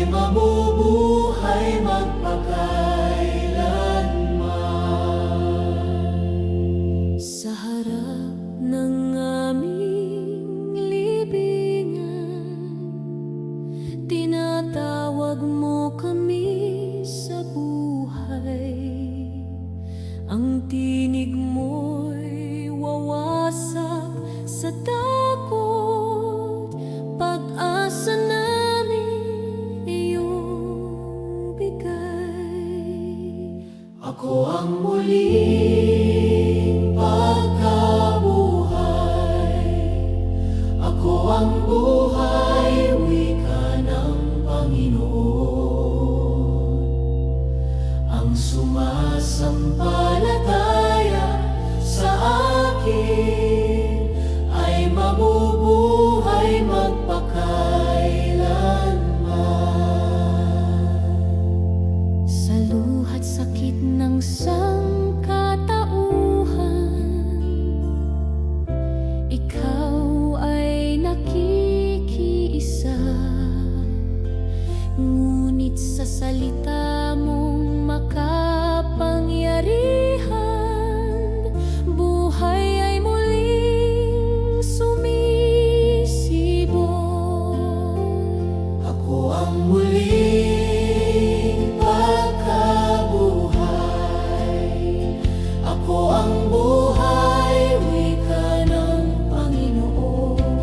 ay mabubuhay magpakailanman. Sa harap ng aming libingan, tinatawag mo kami sa buhay. Ang tinig mo'y wawasak sa takot, pag-asa namin iyong bigay. Ako ang muling pagkabuhay, ako ang buhay, wika ng Panginoon. Ang sumasampalataya sa akin ay mabubuhay magpakailanman. Sa luha't sakit ng sangkatauhan, ikaw ay nakikiisa. Ngunit sa salita mong makapangyarihan, buhay ay muling sumisibol. Ako ang muling pagkabuhay, ako ang buhay, wika ng Panginoon.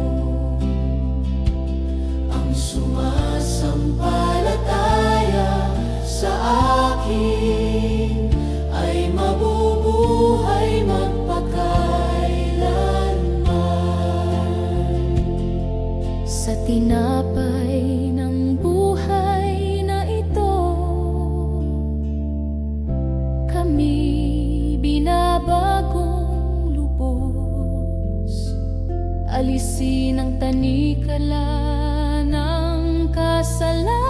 Ang sumasampalataya sa akin ay mabubuhay magpakailanman. Sa tinapay ng buhay na ito, kami binabagong lubos. Alisin ang tanikala ng kasalanan,